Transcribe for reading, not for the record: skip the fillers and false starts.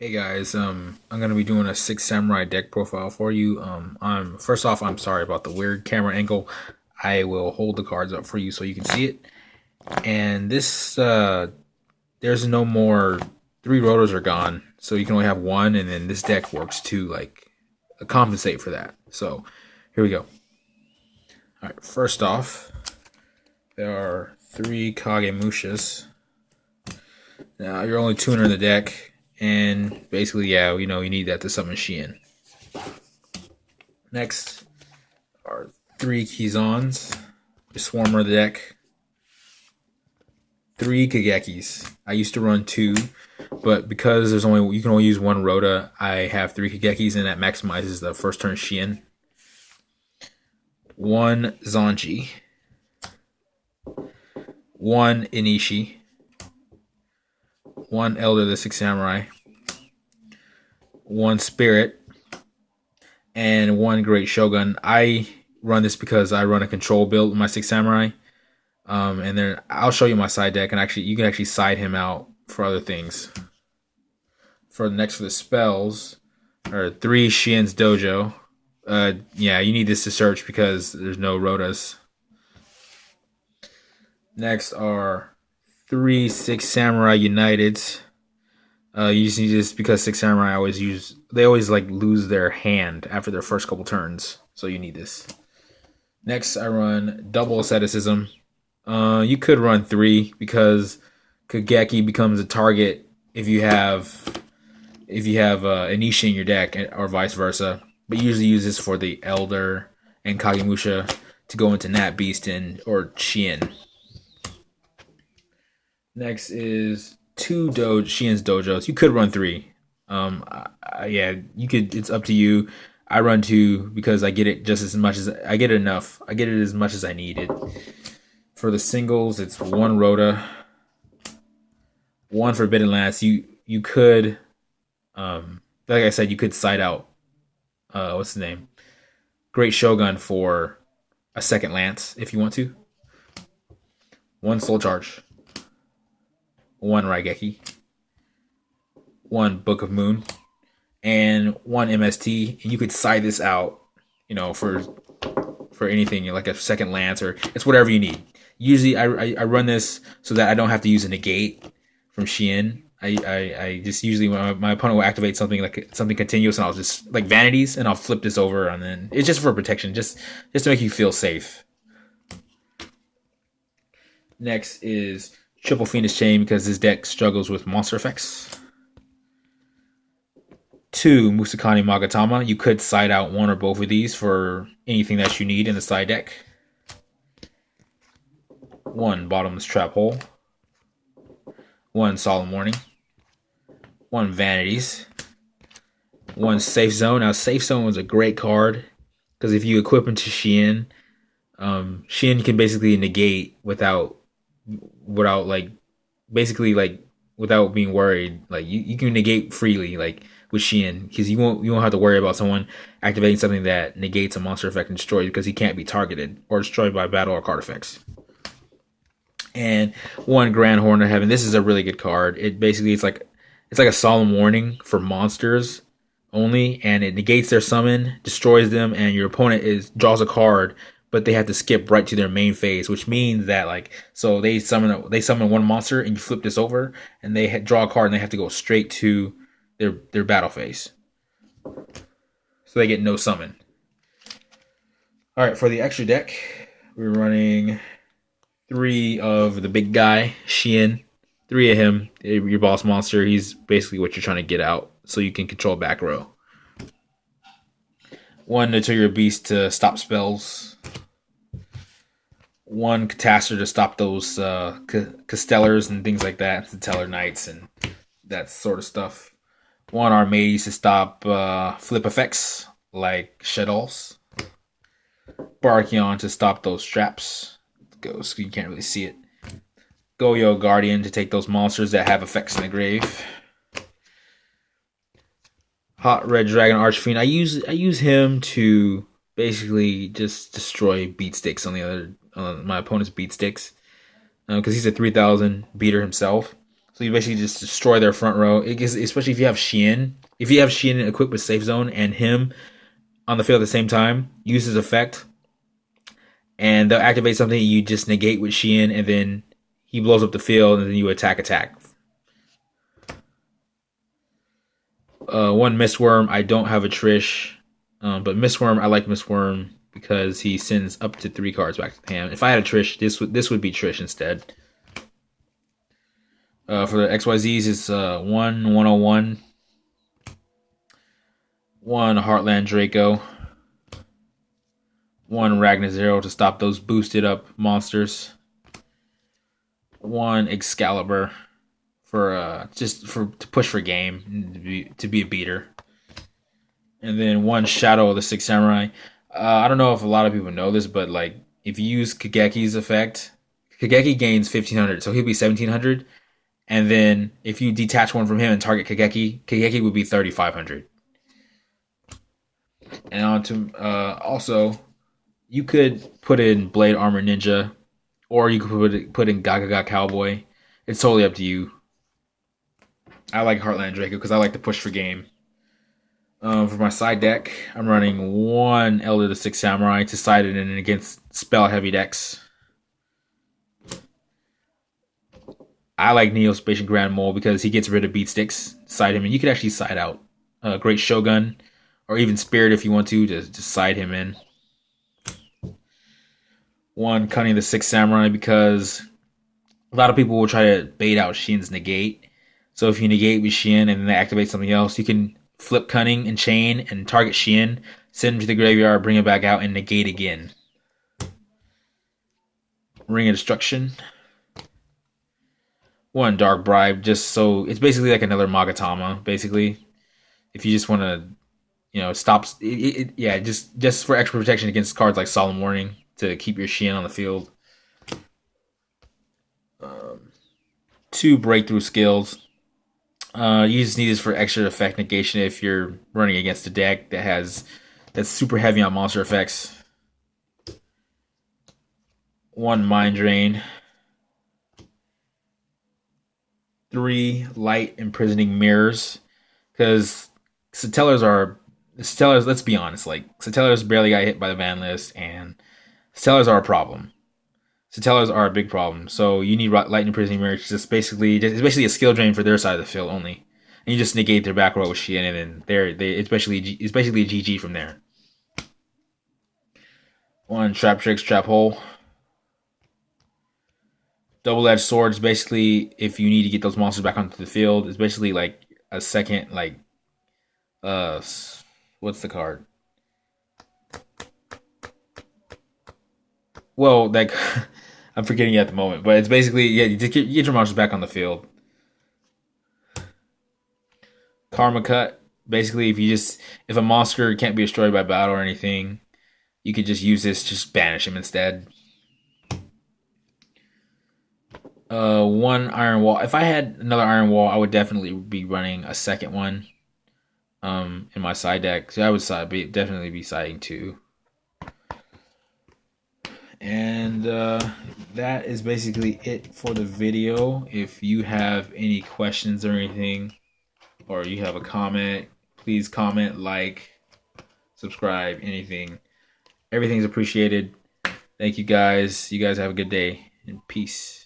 Hey guys, I'm gonna be doing a Six Samurai deck profile for you. I'm first off, I'm sorry about the weird camera angle. I will hold the cards up for you so you can see it. And there's no more. Three rotors are gone, so you can only have one, and then this deck works to like compensate for that. So here we go. All right, first off, there are three Kagemushas. Now you're only tuner in the deck, and basically, yeah, you need that to summon Shien. Next are three Kizans, the Swarmer of the deck, three Kagekis. I used to run two, but because you can only use one Rota, I have three Kagekis, and that maximizes the first turn Shien. One Zanji, one Inishi, one Elder of the Six Samurai, one Spirit, and one Great Shogun. I run this because I run a control build with my Six Samurai. And then I'll show you my side deck, and actually you can actually side him out for other things. For the spells, or three Shien's Dojo. Yeah, you need this to search because there's no Rotas. Next are three Six Samurai Uniteds. You just need this because Six Samurai they always like lose their hand after their first couple turns, so you need this. Next, I run double asceticism. You could run three because Kageki becomes a target if you have Anishi in your deck, or vice versa. But you usually use this for the Elder and Kagemusha to go into Nat Beast or Shien. Next is Shien's Dojos. You could run three. Yeah, you could. It's up to you. I run two because I get it just as much as I get it enough. I get it as much as I need it. For the singles, it's one Rota, one Forbidden Lance. You could, like I said, you could side out. What's his name? Great Shogun for a second Lance if you want to. One Soul Charge, one Raigeki, one Book of Moon, and one MST. And you could side this out, for anything like a second Lance, or it's whatever you need. Usually, I run this so that I don't have to use a negate from Shien. I just usually when my opponent will activate something continuous, and I'll just like vanities, and I'll flip this over, and then it's just for protection, just to make you feel safe. Next is Triple Phoenix Chain because this deck struggles with monster effects. Two Musakani Magatama. You could side out one or both of these for anything that you need in the side deck. One Bottomless Trap Hole. One Solemn Warning. One Vanities. One Safe Zone. Now, Safe Zone is a great card because if you equip him to Shien, Shien can basically negate without like basically like without being worried. Like you can negate freely like with Shien because you won't have to worry about someone activating something that negates a monster effect and destroys because he can't be targeted or destroyed by battle or card effects. And one Grand Horn of Heaven. This is a really good card. It's like a solemn warning for monsters only, and it negates their summon, destroys them, and your opponent draws a card, but they have to skip right to their main phase, which means that so they summon one monster, and you flip this over, and they draw a card, and they have to go straight to their battle phase, so they get no summon. All right, for the extra deck, we're running three of the big guy, Shien. Three of him, your boss monster. He's basically what you're trying to get out so you can control back row. One Notorious Beast to stop spells. One Catastor to stop those Castellars and things like that, the Teller Knights and that sort of stuff. One Armades to stop flip effects like Shadows. Barkion to stop those traps. Go so you can't really see it. Goyo Guardian to take those monsters that have effects in the grave. Hot Red Dragon Archfiend. I use him to basically just destroy beat sticks on my opponent's beat sticks because he's a 3,000 beater himself. So you basically just destroy their front row. Especially if you have Xian. If you have Xian equipped with Safe Zone and him on the field at the same time, use his effect, and they'll activate something you just negate with Xian, and then he blows up the field, and then you attack. One Mistworm. I don't have a Trish, but Mistworm, I like Mistworm because he sends up to 3 cards back to the hand. If I had a Trish, this would be Trish instead. For the XYZs, it's 101, 1 Heartland Draco, 1 Ragnar Zero to stop those boosted up monsters, 1 Excalibur for to push for game, to be a beater, and then 1 Shadow of the Six Samurai. I don't know if a lot of people know this, but like if you use Kageki's effect, Kageki gains 1500, so he'll be 1700. And then if you detach one from him and target Kageki would be 3500. And on to also, you could put in Blade Armor Ninja, or you could put in Gagaga Cowboy. It's totally up to you. I like Heartland Draco because I like to push for game. For my side deck, I'm running 1 Elder the Six Samurai to side it in against spell heavy decks. I like Neo-Spacian Grand Mole because he gets rid of beat sticks. Side him, and you can actually side out Great Shogun, or even Spirit if you want to. Just side him in. 1 Cunning the Six Samurai because a lot of people will try to bait out Xian's negate. So if you negate with Xian and then they activate something else, you can flip Cunning and Chain and target Xian, send him to the graveyard, bring him back out, and negate again. Ring of Destruction. 1 Dark Bribe, just so it's basically like another Magatama. Basically, if you just want to, stop, just for extra protection against cards like Solemn Warning to keep your Xian on the field. 2 Breakthrough Skills. You just need this for extra effect negation if you're running against a deck that's super heavy on monster effects. 1 Mind Drain. 3 Light Imprisoning Mirrors, because Satellar's, let's be honest, like Satellar's barely got hit by the ban list, and Satellar's are a problem. Satellar's are a big problem, so you need Light Imprisoning Mirrors. It's basically a skill drain for their side of the field only, and you just negate their back row with Xian, and then it's basically a GG from there. 1 Trap Tricks, Trap Hole. Double-edged swords, basically, if you need to get those monsters back onto the field, it's basically like a second, like, what's the card? Well, like, I'm forgetting it at the moment, but it's basically, you get your monsters back on the field. Karma Cut, basically, if a monster can't be destroyed by battle or anything, you could just use this, just banish him instead. 1 Iron Wall. If I had another Iron Wall, I would definitely be running a second one in my side deck. So I would definitely be siding 2. And that is basically it for the video. If you have any questions or anything, or you have a comment, please comment, like, subscribe, anything. Everything's appreciated. Thank you guys. You guys have a good day, and peace.